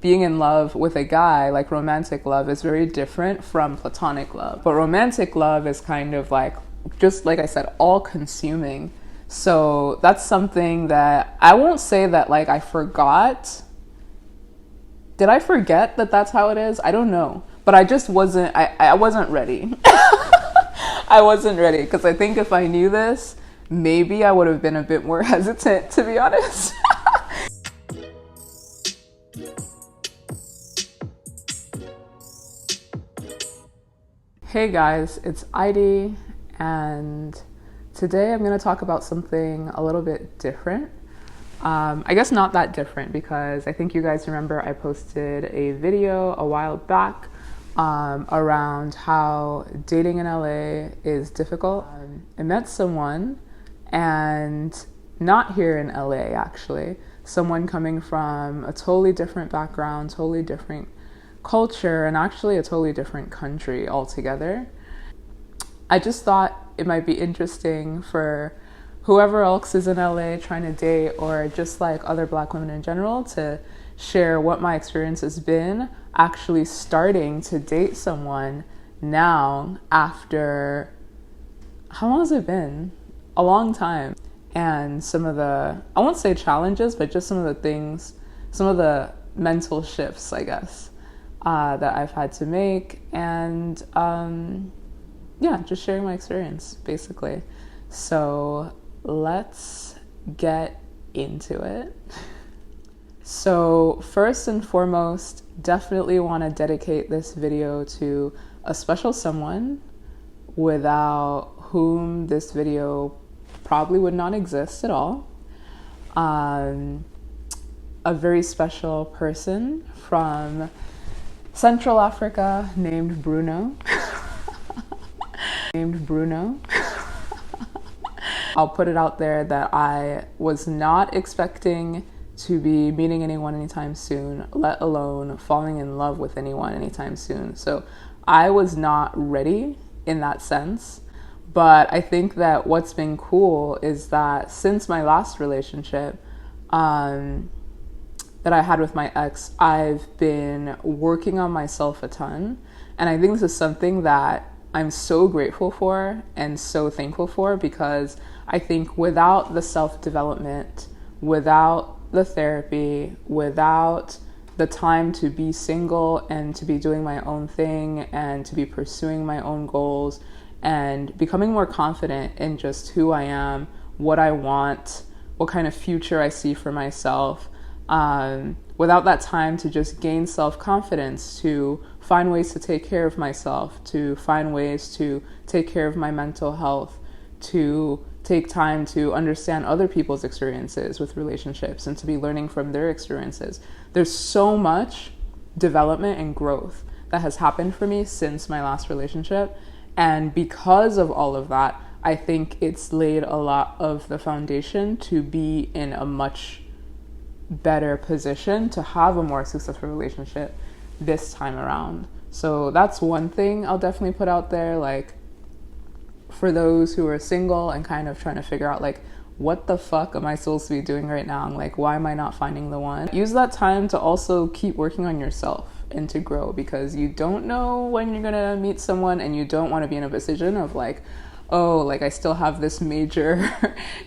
being in love with a guy, like romantic love, is very different from platonic love. But romantic love is kind of like, just like I said, all consuming. So that's something that I won't say that like I forgot. Did I forget that that's how it is? I don't know. But I just wasn't, I wasn't ready. I wasn't ready, because I think if I knew this, maybe I would have been a bit more hesitant, to be honest. Hey guys, it's Heidi, and today I'm going to talk about something a little bit different. I guess not that different, because I think you guys remember I posted a video a while back around how dating in LA is difficult. I met someone, and not here in LA actually, someone coming from a totally different background, totally different culture, and actually a totally different country altogether. I just thought it might be interesting for whoever else is in LA trying to date, or just like other Black women in general, to share what my experience has been actually starting to date someone now after, how long has it been? A long time. And some of the, I won't say challenges, but just some of the things, some of the mental shifts, I guess, that I've had to make. And yeah, just sharing my experience, basically. So let's get into it. So first and foremost, definitely want to dedicate this video to a special someone without whom this video probably would not exist at all. A very special person from Central Africa named Bruno. I'll put it out there that I was not expecting to be meeting anyone anytime soon, let alone falling in love with anyone anytime soon. So I was not ready in that sense. But I think that what's been cool is that since my last relationship that I had with my ex, I've been working on myself a ton. And I think this is something that I'm so grateful for and so thankful for, because I think without the self-development, without the therapy, without the time to be single and to be doing my own thing and to be pursuing my own goals and becoming more confident in just who I am, what I want, what kind of future I see for myself, without that time to just gain self-confidence, to find ways to take care of myself, to find ways to take care of my mental health, to take time to understand other people's experiences with relationships and to be learning from their experiences. There's so much development and growth that has happened for me since my last relationship. And because of all of that, I think it's laid a lot of the foundation to be in a much better position to have a more successful relationship this time around. So that's one thing I'll definitely put out there, like, for those who are single and kind of trying to figure out, like, what the fuck am I supposed to be doing right now? Like, why am I not finding the one? Use that time to also keep working on yourself and to grow, because you don't know when you're gonna meet someone, and you don't want to be in a position of like, oh, like I still have this major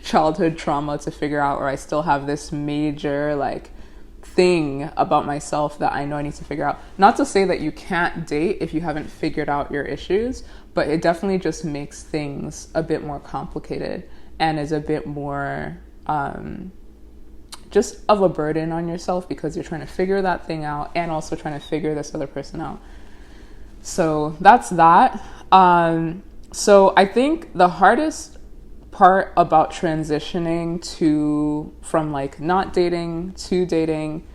childhood trauma to figure out, or I still have this major like thing about myself that I know I need to figure out. Not to say that you can't date if you haven't figured out your issues, but it definitely just makes things a bit more complicated and is a bit more just of a burden on yourself, because you're trying to figure that thing out and also trying to figure this other person out. So that's that. So I think the hardest part about transitioning from like not dating to dating,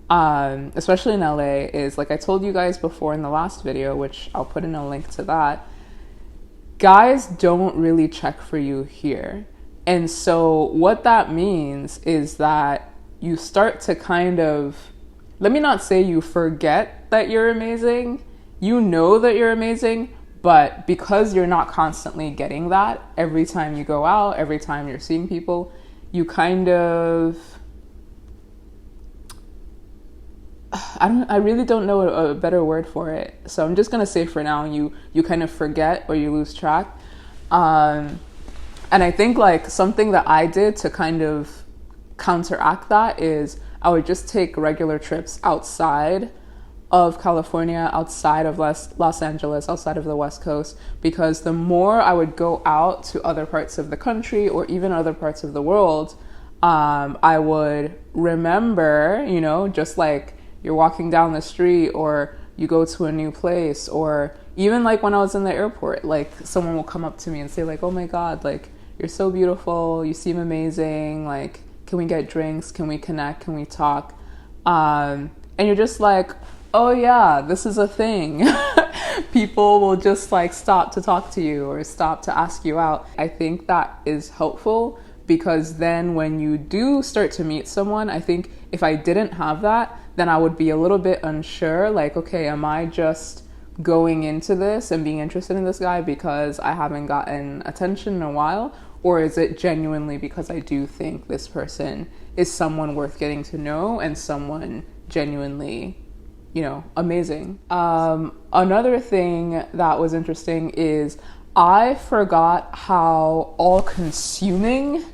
especially in LA, is, like I told you guys before in the last video, which I'll put in a link to that, guys don't really check for you here. And so what that means is that you start to kind of, let me not say you forget that you're amazing. You know that you're amazing, but because you're not constantly getting that every time you go out, every time you're seeing people, you kind of I really don't know a better word for it. So I'm just gonna say for now, you kind of forget or you lose track. Um, and I think like something that I did to kind of counteract that is I would just take regular trips outside of California, outside of Los Angeles, outside of the West Coast, because the more I would go out to other parts of the country or even other parts of the world, I would remember, just like you're walking down the street or you go to a new place, or even like when I was in the airport, like someone will come up to me and say like, oh my God, like you're so beautiful, you seem amazing, like can we get drinks, can we connect, can we talk? And you're just like, oh yeah, this is a thing. People will just like stop to talk to you or stop to ask you out. I think that is helpful, because then when you do start to meet someone, I think if I didn't have that, then I would be a little bit unsure, like, okay, am I just going into this and being interested in this guy because I haven't gotten attention in a while? Or is it genuinely because I do think this person is someone worth getting to know and someone genuinely, amazing? Another thing that was interesting is I forgot how all-consuming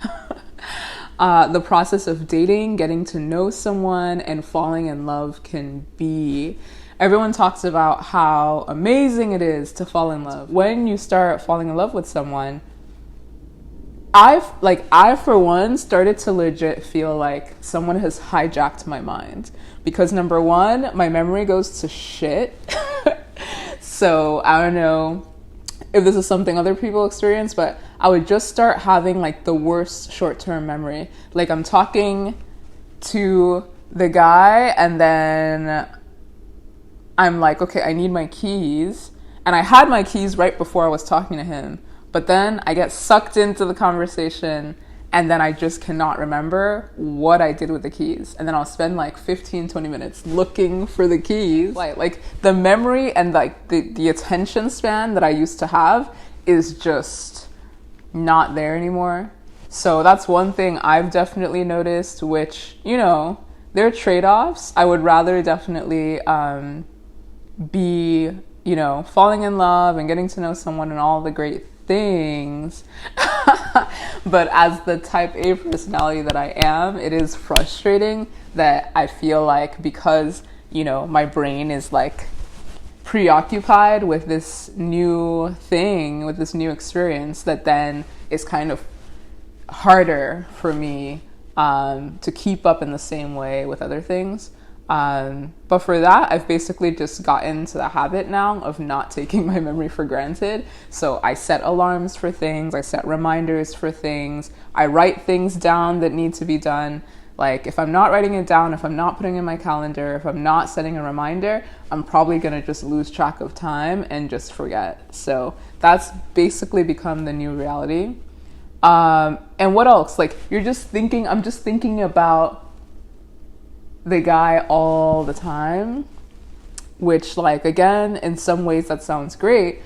the process of dating, getting to know someone, and falling in love can be. Everyone talks about how amazing it is to fall in love. When you start falling in love with someone, I for one started to legit feel like someone has hijacked my mind, because number one, my memory goes to shit. So I don't know if this is something other people experience, but I would just start having like the worst short-term memory. Like I'm talking to the guy and then I'm like, okay, I need my keys. And I had my keys right before I was talking to him. But then I get sucked into the conversation and then I just cannot remember what I did with the keys. And then I'll spend like 15, 20 minutes looking for the keys. Like the memory and like the attention span that I used to have is just not there anymore. So that's one thing I've definitely noticed, which, there are trade-offs. I would rather definitely be, falling in love and getting to know someone and all the great things. But as the type A personality that I am, it is frustrating that I feel like because, my brain is like preoccupied with this new thing, with this new experience, that then it's kind of harder for me to keep up in the same way with other things. But for that, I've basically just gotten to the habit now of not taking my memory for granted. So I set alarms for things, I set reminders for things, I write things down that need to be done. Like if I'm not writing it down, if I'm not putting it in my calendar, if I'm not setting a reminder, I'm probably gonna just lose track of time and just forget. So that's basically become the new reality. And what else? Like I'm just thinking about the guy all the time, which like, again, in some ways that sounds great.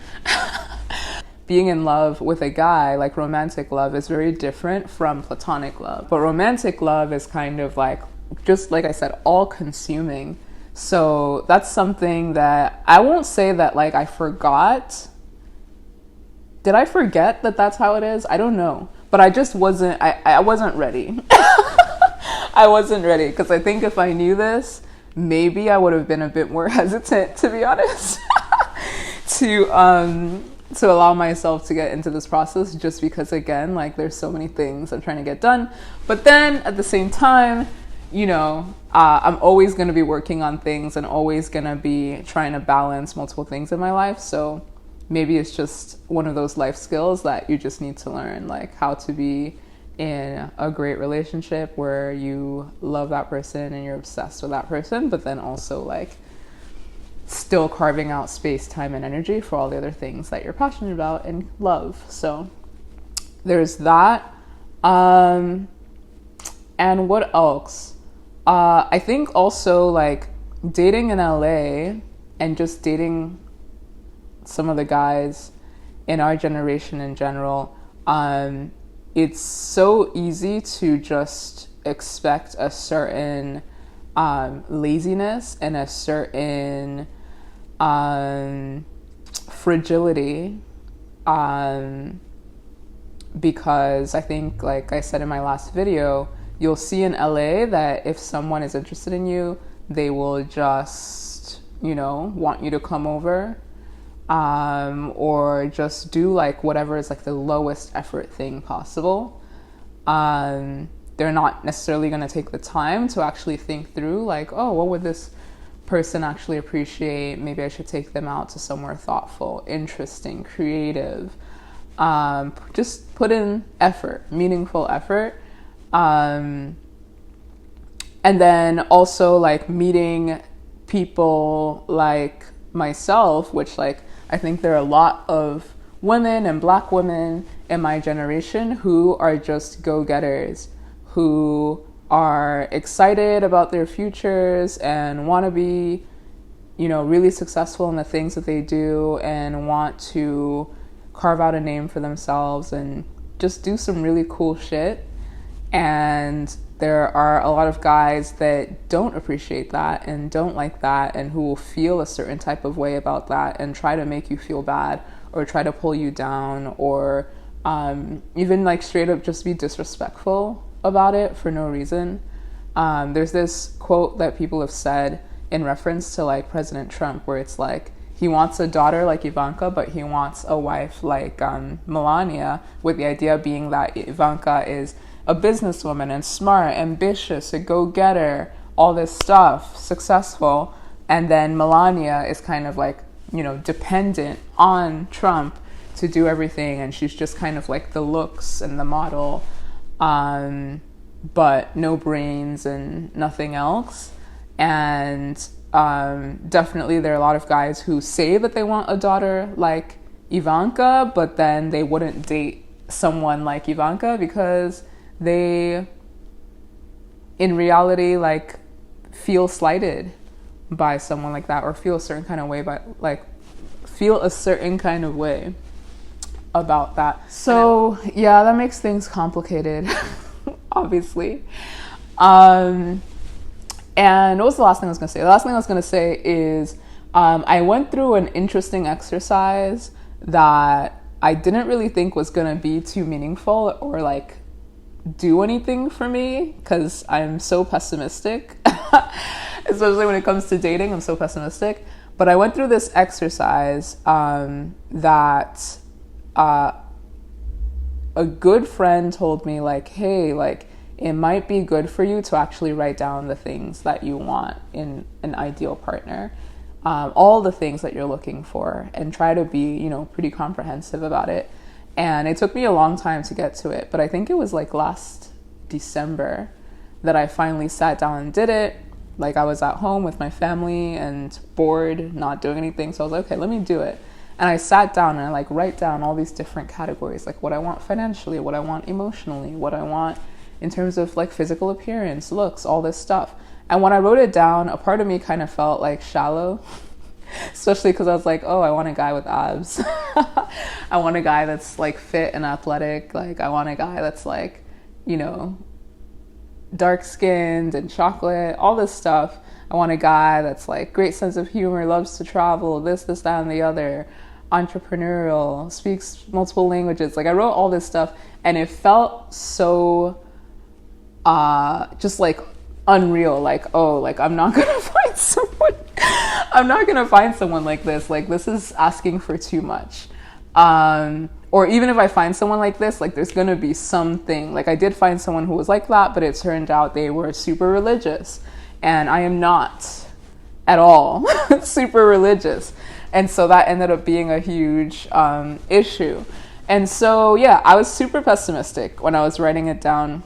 Being in love with a guy, like romantic love, is very different from platonic love. But romantic love is kind of like, just like I said, all consuming. So that's something that I won't say that like I forgot. Did I forget that that's how it is? I don't know. But I just wasn't, I wasn't ready. I wasn't ready, because I think if I knew this, maybe I would have been a bit more hesitant, to be honest, to allow myself to get into this process, just because, again, like there's so many things I'm trying to get done. But then at the same time, I'm always going to be working on things and always going to be trying to balance multiple things in my life. So maybe it's just one of those life skills that you just need to learn, like how to be in a great relationship where you love that person and you're obsessed with that person, but then also like still carving out space, time, and energy for all the other things that you're passionate about and love. So there's that. And what else? I think also like dating in LA and just dating some of the guys in our generation in general, it's so easy to just expect a certain laziness and a certain fragility, because I think, like I said in my last video, you'll see in LA that if someone is interested in you, they will just, want you to come over, or just do like whatever is like the lowest effort thing possible. They're not necessarily going to take the time to actually think through like, oh, what would this person actually appreciate? Maybe I should take them out to somewhere thoughtful, interesting, creative. Just put in effort, meaningful effort. And then also like meeting people like myself, which like I think there are a lot of women and Black women in my generation who are just go-getters, who are excited about their futures and want to be, really successful in the things that they do and want to carve out a name for themselves and just do some really cool shit. And there are a lot of guys that don't appreciate that and don't like that, and who will feel a certain type of way about that and try to make you feel bad or try to pull you down, or even like straight up just be disrespectful about it for no reason. There's this quote that people have said in reference to like President Trump, where it's like, he wants a daughter like Ivanka, but he wants a wife like Melania, with the idea being that Ivanka is a businesswoman and smart, ambitious, a go-getter, all this stuff, successful. And then Melania is kind of like, dependent on Trump to do everything. And she's just kind of like the looks and the model, but no brains and nothing else. And definitely there are a lot of guys who say that they want a daughter like Ivanka, but then they wouldn't date someone like Ivanka because they, in reality, like feel slighted by someone like that, or feel a certain kind of way about that. So yeah, that makes things complicated, obviously. And what was the last thing I was going to say? The last thing I was going to say is I went through an interesting exercise that I didn't really think was going to be too meaningful or like do anything for me, because I'm so pessimistic. Especially when it comes to dating, I'm so pessimistic. But I went through this exercise that a good friend told me, like, hey, like, it might be good for you to actually write down the things that you want in an ideal partner, all the things that you're looking for, and try to be, pretty comprehensive about it. And it took me a long time to get to it, but I think it was like last December that I finally sat down and did it. Like, I was at home with my family and bored, not doing anything. So I was like, okay, let me do it. And I sat down and I like write down all these different categories, like what I want financially, what I want emotionally, what I want in terms of like physical appearance, looks, all this stuff. And when I wrote it down, a part of me kind of felt like shallow, especially because I was like, oh, I want a guy with abs. I want a guy that's like fit and athletic. Like, I want a guy that's like, dark skinned and chocolate, all this stuff. I want a guy that's like great sense of humor, loves to travel, this, that, and the other, entrepreneurial, speaks multiple languages. Like, I wrote all this stuff and it felt so just like unreal. Like, oh, like I'm not gonna find someone like this. Like, this is asking for too much. Or even if I find someone like this, like there's gonna be something. Like, I did find someone who was like that, but it turned out they were super religious, and I am not at all super religious. And so that ended up being a huge issue. And so, yeah, I was super pessimistic when I was writing it down.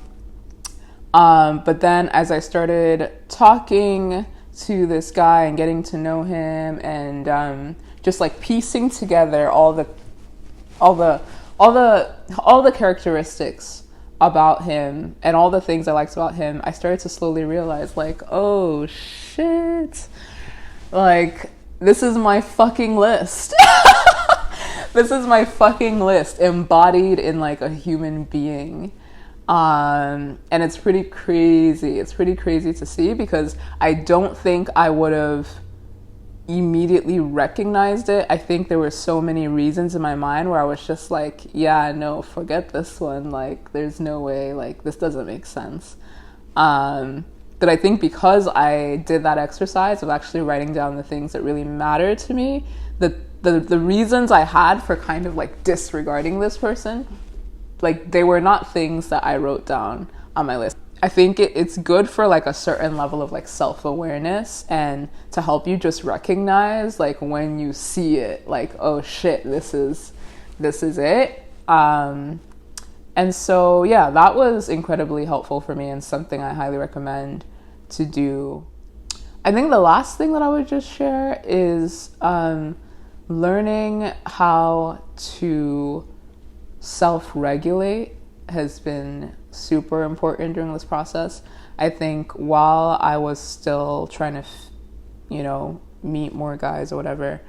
But then as I started talking to this guy and getting to know him, and just like piecing together all the characteristics about him and all the things I liked about him, I started to slowly realize, like, oh shit, like, this is my fucking list. This is my fucking list embodied in like a human being. And it's pretty crazy. It's pretty crazy to see because I don't think I would have immediately recognized it. I think there were so many reasons in my mind where I was just like, yeah, no, forget this one. Like, there's no way, like, this doesn't make sense. But I think because I did that exercise of actually writing down the things that really mattered to me, the reasons I had for kind of like disregarding this person, like they were not things that I wrote down on my list. I think it's good for like a certain level of like self-awareness and to help you just recognize like when you see it, like, oh shit, this is it. And so, yeah, that was incredibly helpful for me and something I highly recommend to do. I think the last thing that I would just share is learning how to self-regulate has been super important during this process. I think while I was still trying to, meet more guys or whatever,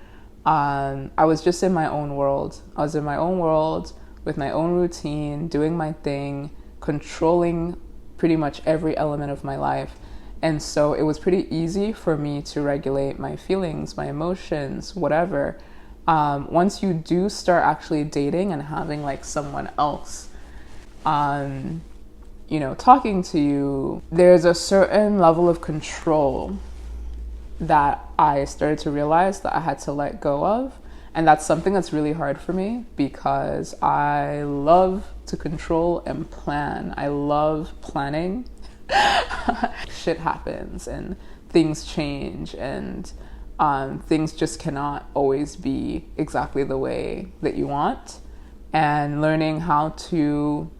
I was just in my own world. I was in my own world with my own routine, doing my thing, controlling pretty much every element of my life. And so it was pretty easy for me to regulate my feelings, my emotions, whatever. Once you do start actually dating and having like someone else, talking to you, there's a certain level of control that I started to realize that I had to let go of. And that's something that's really hard for me because I love to control and plan. I love planning. Shit happens and things change and things just cannot always be exactly the way that you want. And learning how to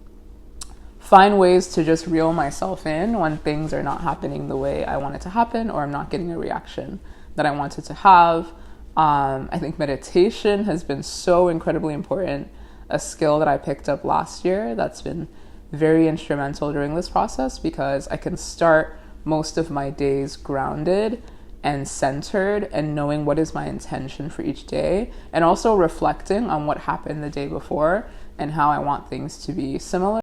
find ways to just reel myself in when things are not happening the way I want it to happen or I'm not getting a reaction that I wanted to have. I think meditation has been so incredibly important, a skill that I picked up last year that's been very instrumental during this process because I can start most of my days grounded and centered and knowing what is my intention for each day and also reflecting on what happened the day before and how I want things to be similar.